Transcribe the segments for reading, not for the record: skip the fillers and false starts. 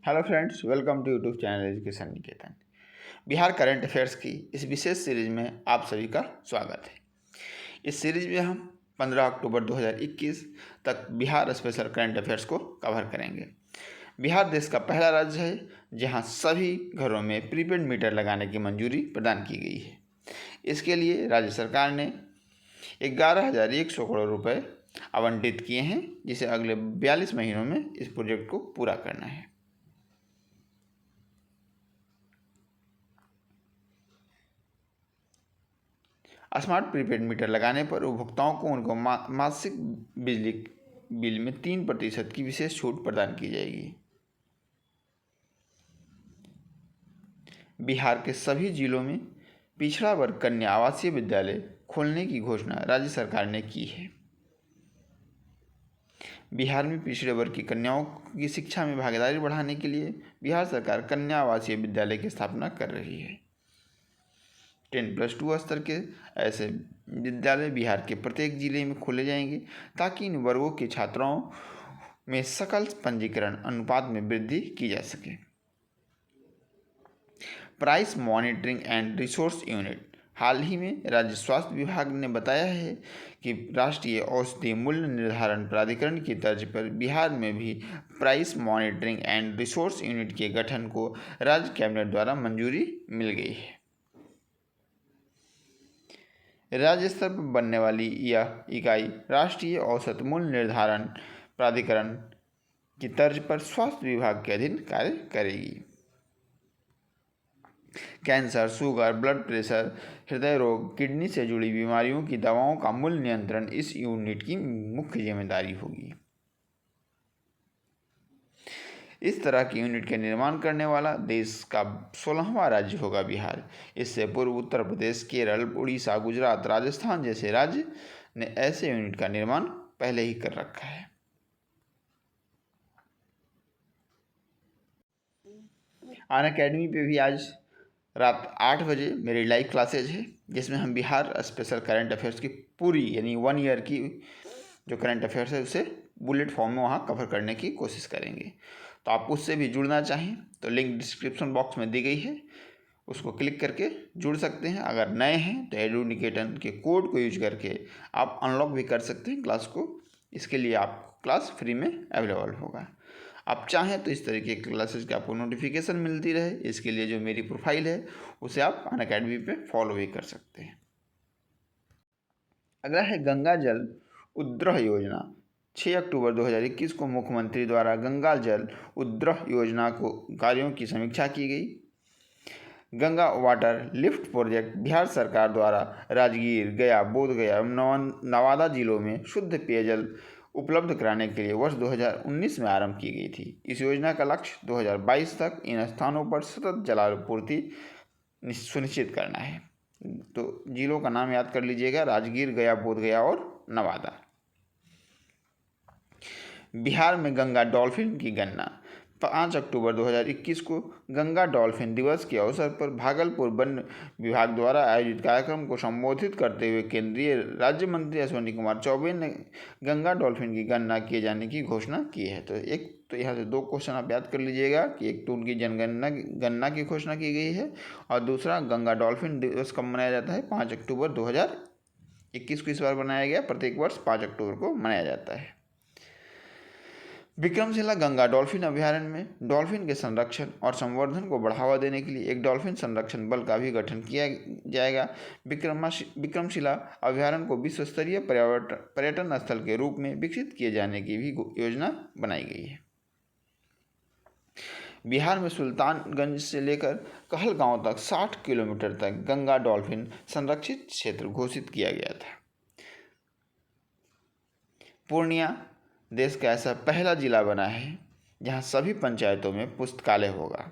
Hello friends, welcome to YouTube channel education Niketan. Bihar current affairs की इस विशेष series में आप सभी का स्वागत है। इस सीरीज में हम 15 अक्टूबर 2021 तक बिहार स्पेशल करंट अफेयर्स को कवर करेंगे। बिहार देश का पहला राज्य है जहां सभी घरों में प्रीपेड मीटर लगाने की मंजूरी प्रदान की गई है। इसके लिए राज्य सरकार ने 11,100 करोड़ रुपये आवंटित किए हैं, जिसे अगले 42 महीनों में इस प्रोजेक्ट को पूरा करना है। स्मार्ट प्रीपेड मीटर लगाने पर उपभोक्ताओं को उनको मासिक बिजली बिल में 3% की विशेष छूट प्रदान की जाएगी। बिहार के सभी जिलों में पिछड़ा वर्ग कन्या आवासीय विद्यालय खोलने की घोषणा राज्य सरकार ने की है। बिहार में पिछड़े वर्ग की कन्याओं की शिक्षा में भागीदारी बढ़ाने के लिए बिहार सरकार कन्या आवासीय विद्यालय की स्थापना कर रही है। 10+2 स्तर के ऐसे विद्यालय बिहार के प्रत्येक जिले में खोले जाएंगे ताकि इन वर्गों के छात्राओं में सकल पंजीकरण अनुपात में वृद्धि की जा सके। Price monitoring and resource unit. हाल ही में राज्य स्वास्थ्य विभाग ने बताया है कि राष्ट्रीय औषधि मूल्य निर्धारण प्राधिकरण की तर्ज पर बिहार में भी price monitoring and resource unit के गठन को राज्य कैबिनेट द्वारा मंजूरी मिल गई है। राज्य स्तर पर बनने वाली यह इकाई राष्ट्रीय औसत मूल्य निर्धारण प्राधिकरण की तर्ज पर स्वास्थ्य विभाग के अधीन कार्य करेगी। कैंसर, शुगर, ब्लड प्रेशर, हृदय रोग, किडनी से जुड़ी बीमारियों की दवाओं का मूल्य नियंत्रण इस यूनिट की मुख्य जिम्मेदारी होगी। इस तरह की यूनिट के निर्माण करने वाला देश का 16वां राज्य होगा बिहार। इससे पूर्व उत्तर प्रदेश, केरल, उड़ीसा, गुजरात, राजस्थान जैसे राज्य ने ऐसे यूनिट का निर्माण पहले ही कर रखा है। अनअकैडमी पे भी आज रात 8 बजे मेरी लाइव क्लासेज है, जिसमें हम बिहार स्पेशल करंट अफेयर्स की पूरी यानी 1 ईयर की जो करंट अफेयर्स है उसे बुलेट फॉर्म में वहाँ कवर करने की कोशिश करेंगे। तो आप उससे भी जुड़ना चाहें तो लिंक डिस्क्रिप्शन बॉक्स में दी गई है, उसको क्लिक करके जुड़ सकते हैं। अगर नए हैं तो एडू निकेतन के कोड को यूज करके आप अनलॉक भी कर सकते हैं क्लास को। इसके लिए आप क्लास फ्री में अवेलेबल होगा। आप चाहें तो इस तरीके की क्लासेस की आपको नोटिफिकेशन मिलती रहे, इसके लिए जो मेरी प्रोफाइल है उसे आप अनअकैडमी पे फॉलो भी कर सकते हैं। अगला है गंगा जल उद्वह योजना। 6 अक्टूबर 2021 को मुख्यमंत्री द्वारा गंगा जल उद्वह योजना को कार्यों की समीक्षा की गई। Ganga water lift project Bihar सरकार द्वारा राजगीर, गया, बोधगया एवं नवादा जिलों में शुद्ध पेयजल उपलब्ध कराने के लिए वर्ष 2019 में आरंभ की गई थी। इस योजना का लक्ष्य 2022 तक इन स्थानों पर सतत जलापूर्ति सुनिश्चित करना है। तो जिलों का नाम याद कर लीजिएगा: राजगीर, गया, बोधगया और नवादा। बिहार में गंगा डॉल्फिन की गणना। 5 अक्टूबर 2021 को गंगा डॉल्फिन दिवस के अवसर पर भागलपुर वन विभाग द्वारा आयोजित कार्यक्रम को संबोधित करते हुए केंद्रीय राज्य मंत्री अश्विनी कुमार चौबे ने गंगा डॉल्फिन की गणना किए जाने की घोषणा की है। तो यहाँ से 2 क्वेश्चन आप याद कर लीजिएगा कि एक तो उनकी गणना की घोषणा की गई है और दूसरा गंगा डॉल्फिन दिवस कब मनाया जाता है। 5 अक्टूबर 2021 को इस बार मनाया गया। प्रत्येक वर्ष 5 अक्टूबर को मनाया जाता है। विक्रमशिला गंगा डॉल्फिन अभयारण्य में डॉल्फिन के संरक्षण और संवर्धन को बढ़ावा देने के लिए एक डॉल्फिन संरक्षण बल का भी गठन किया जाएगा। विक्रमशिला अभयारण्य को विश्व स्तरीय पर्यटन स्थल के रूप में विकसित किए जाने की भी योजना बनाई गई है। बिहार में सुल्तानगंज से लेकर कहलगांव तक 60 किलोमीटर तक गंगा डॉल्फिन संरक्षित क्षेत्र घोषित किया गया था। पूर्णिया देश का ऐसा पहला जिला बना है जहां सभी पंचायतों में पुस्तकालय होगा।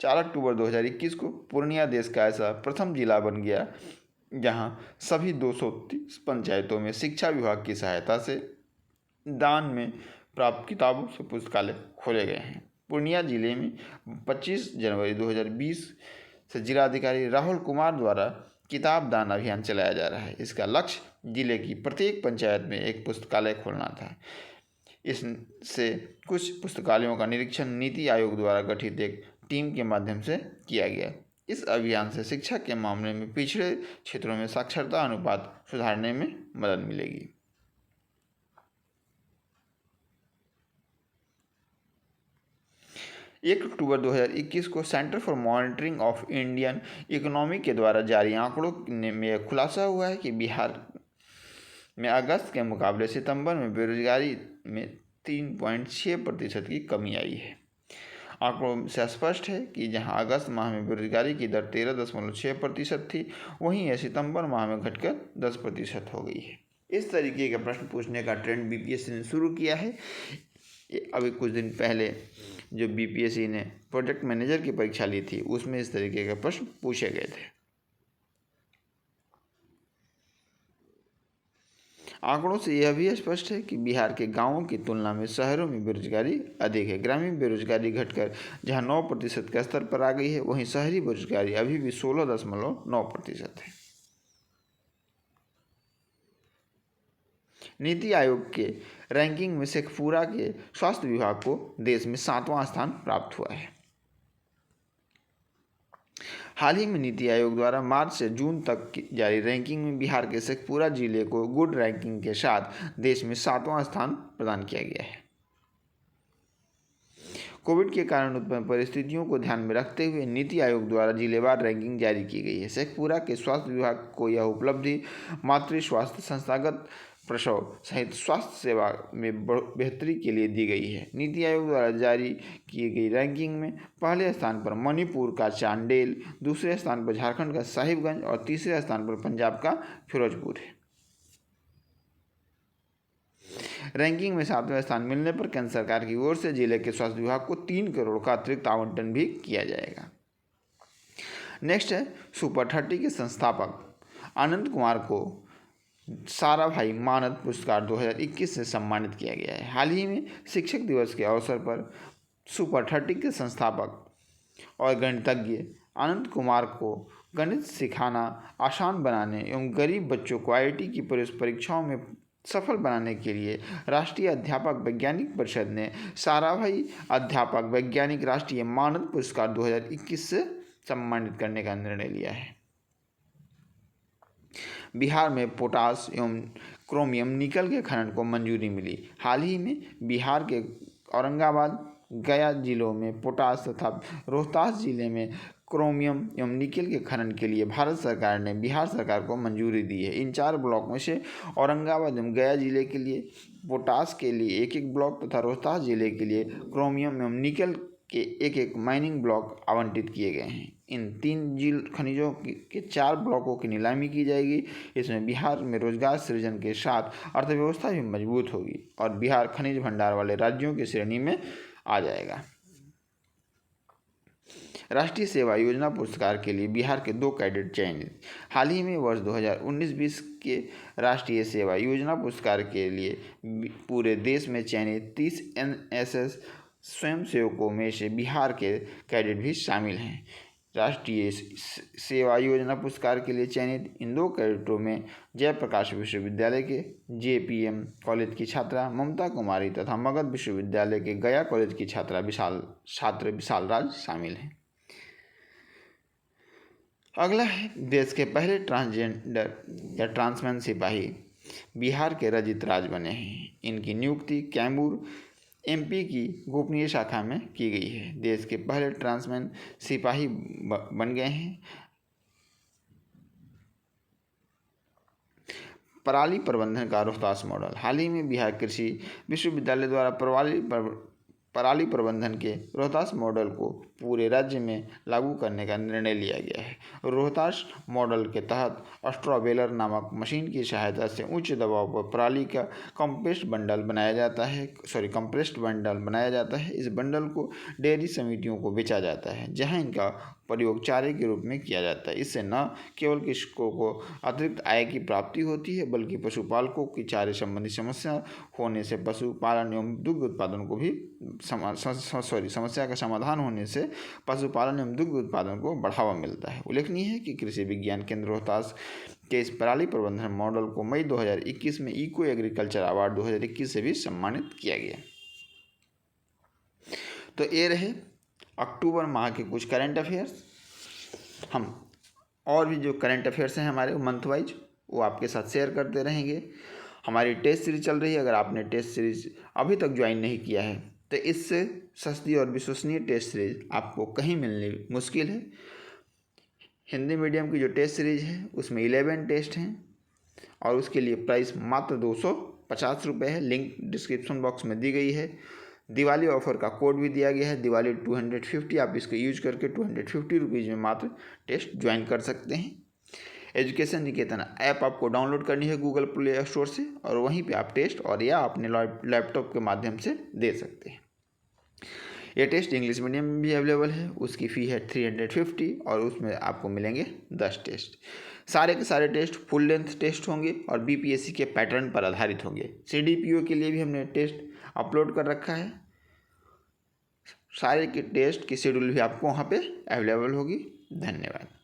4 अक्टूबर 2021 को पूर्णिया देश का ऐसा प्रथम जिला बन गया जहां सभी 230 पंचायतों में शिक्षा विभाग की सहायता से दान में प्राप्त किताबों से पुस्तकालय खोले गए हैं। पूर्णिया जिले में 25 जनवरी 2020 से जिलाधिकारी राहुल कुमार द्वारा किताब दान अभियान चलाया जा रहा है। इसका लक्ष्य जिले की प्रत्येक पंचायत में एक पुस्तकालय खोलना था। इससे कुछ पुस्तकालयों का निरीक्षण नीति आयोग द्वारा गठित एक टीम के माध्यम से किया गया। इस अभियान से शिक्षा के मामले में पिछड़े क्षेत्रों में साक्षरता अनुपात सुधारने में मदद मिलेगी। एक अक्टूबर 2021 को centre for monitoring of Indian economy के द्वारा जारी आंकड़ों में खुलासा हुआ है कि बिहार में अगस्त के मुकाबले सितंबर में बेरोजगारी में 3.6% की कमी आई है। आंकड़ों से स्पष्ट है कि जहां अगस्त माह में बेरोजगारी की दर 13.6% थी, वहीं यह सितंबर माह में घटकर 10% हो गई है। इस तरीके का प्रश्न पूछने का ट्रेंड बीपीएससी ने शुरू किया है। अभी कुछ दिन पहले जो बीपीएससी ने प्रोजेक्ट मैनेजर की परीक्षा ली थी, उसमें इस तरीके के प्रश्न पूछे गए थे। आंकड़ों से यह भी स्पष्ट है कि बिहार के गांवों की तुलना में शहरों में बेरोजगारी अधिक है। ग्रामीण बेरोजगारी घटकर जहां 9% के स्तर पर आ गई है, वहीं शहरी बेरोजगारी अभी भी 16.9% है। नीति आयोग के रैंकिंग में शेखपुरा के स्वास्थ्य विभाग को देश में 7वां स्थान प्राप्त हुआ है। हाल ही में नीति आयोग द्वारा मार्च से जून तक जारी रैंकिंग में बिहार के शेखपुरा जिले को गुड रैंकिंग के साथ देश में 7वां स्थान प्रदान किया गया है। कोविड के कारण उत्पन्न परिस्थितियों को ध्यान में रखते हुए नीति आयोग द्वारा जिलेवार रैंकिंग जारी की गई है। शेखपुरा के स्वास्थ्य विभाग को यह उपलब्धि मातृ स्वास्थ्य, संस्थागत प्रसव सहित स्वास्थ्य सेवा में बेहतरी के लिए दी गई है। नीति आयोग द्वारा जारी की गई रैंकिंग में पहले स्थान पर मणिपुर का चांडेल, दूसरे स्थान पर झारखंड का साहिबगंज और तीसरे स्थान पर पंजाब का फिरोजपुर है। रैंकिंग में 7वां स्थान मिलने पर केंद्र सरकार की ओर से जिले के स्वास्थ्य विभाग को 3 करोड़ का अतिरिक्त आवंटन भी किया जाएगा। नेक्स्ट है सुपर 30 के संस्थापक आनंद कुमार को साराभाई मानद पुरस्कार 2021 से सम्मानित किया गया है। हाल ही में शिक्षक दिवस के अवसर पर सुपर 30 के संस्थापक और गणितज्ञ आनंद कुमार को गणित सिखाना आसान बनाने एवं गरीब बच्चों को आईआईटी की परीक्षाओं में सफल बनाने के लिए राष्ट्रीय अध्यापक वैज्ञानिक परिषद ने साराभाई अध्यापक वैज्ञानिक राष्ट्रीय मानद पुरस्कार 2021 से सम्मानित करने का निर्णय लिया है। बिहार में पोटास एवं क्रोमियम निकल के खनन को मंजूरी मिली। हाल ही में बिहार के औरंगाबाद, गया जिलों में पोटास तथा रोहतास जिले में क्रोमियम एवं निकल के खनन के लिए भारत सरकार ने बिहार सरकार को मंजूरी दी है। इन 4 ब्लॉक में से औरंगाबाद एवं गया जिले के लिए पोटास के लिए एक ब्लॉक तथा रोहतास जिले के लिए क्रोमियम एवं निकल के एक माइनिंग ब्लॉक आवंटित किए गए हैं। इन 3 खनिजों के 4 ब्लॉकों की नीलामी की जाएगी। इसमें बिहार में रोजगार सृजन के साथ अर्थव्यवस्था भी मजबूत होगी और बिहार खनिज भंडार वाले राज्यों की श्रेणी में आ जाएगा। राष्ट्रीय सेवा योजना पुरस्कार के लिए बिहार के 2 कैडेट चयनित। हाल ही में वर्ष 2019-20 के राष्ट्रीय सेवा योजना पुरस्कार के लिए पूरे देश में चयनित 30 एनएसएस स्वयंसेवकों में से बिहार के कैडेट भी शामिल हैं। राष्ट्रीय सेवा योजना पुरस्कार के लिए चयनित इन 2 कैडेटों में जयप्रकाश विश्वविद्यालय के जेपीएम कॉलेज की छात्रा ममता कुमारी तथा मगध विश्वविद्यालय के गया कॉलेज की छात्र विशाल राज शामिल हैं। अगला है देश के पहले ट्रांसजेंडर या ट्रांसमैन सिपाही बिहार के रजित राज बने हैं। इनकी नियुक्ति कैमूर एमपी की गोपनीय शाखा में की गई है। देश के पहले ट्रांसमैन सिपाही बन गए हैं। पराली प्रबंधन का रोहतास मॉडल। हाल ही में बिहार कृषि विश्वविद्यालय द्वारा पराली प्रबंधन के रोहतास मॉडल को पूरे राज्य में लागू करने का निर्णय लिया गया है। रोहतास मॉडल के तहत स्ट्रॉबेलर नामक मशीन की सहायता से उच्च दबाव पर पराली का कंप्रेस्ड बंडल बनाया जाता है। इस बंडल को डेयरी समितियों को बेचा जाता है, जहां इनका प्रयोग चारे के रूप में किया जाता है। इससे न केवल कृषकों को अतिरिक्त आय की प्राप्ति होती है, बल्कि पशुपालकों की चारे संबंधी समस्या होने से पशुपालन एवं दुग्ध उत्पादन को भी समस्या का समाधान होने से पशुपालन एवं दुग्ध उत्पादन को बढ़ावा मिलता है। उल्लेखनीय है कि कृषि विज्ञान केंद्र रोहतास के इस पराली प्रबंधन मॉडल को मई 2021 में इको एग्रीकल्चर अवार्ड 2021 से भी सम्मानित किया गया। तो ये रहे अक्टूबर माह के कुछ करंट अफेयर्स। हम और भी जो करंट अफेयर्स हैं हमारे मंथ वाइज वो आपके साथ शेयर करते रहेंगे। हमारी टेस्ट सीरीज चल रही है, अगर आपने टेस्ट सीरीज अभी तक ज्वाइन नहीं किया है तो इससे सस्ती और विश्वसनीय टेस्ट सीरीज आपको कहीं मिलनी मुश्किल है। हिंदी मीडियम की जो टेस्ट सीरीज है उसमें 11 टेस्ट हैं और उसके लिए प्राइस मात्र 250 रुपये है। लिंक डिस्क्रिप्शन बॉक्स में दी गई है। दिवाली ऑफर का कोड भी दिया गया है, दिवाली 250। आप इसको यूज करके 250 रुपीज़ में मात्र टेस्ट ज्वाइन कर सकते हैं। एजुकेशन निकेतन ऐप आपको डाउनलोड करनी है गूगल प्ले स्टोर से और वहीं पे आप टेस्ट और या अपने लैपटॉप के माध्यम से दे सकते हैं। ये टेस्ट इंग्लिश मीडियम में भी अवेलेबल है, उसकी फ़ी है 350 और उसमें आपको मिलेंगे 10 टेस्ट। सारे के सारे टेस्ट फुल लेंथ टेस्ट होंगे और बीपीएससी के पैटर्न पर आधारित होंगे। सीडीपीओ के लिए भी हमने टेस्ट अपलोड कर रखा है। सारे के टेस्ट की शेड्यूल भी आपको वहाँ पे अवेलेबल होगी। धन्यवाद।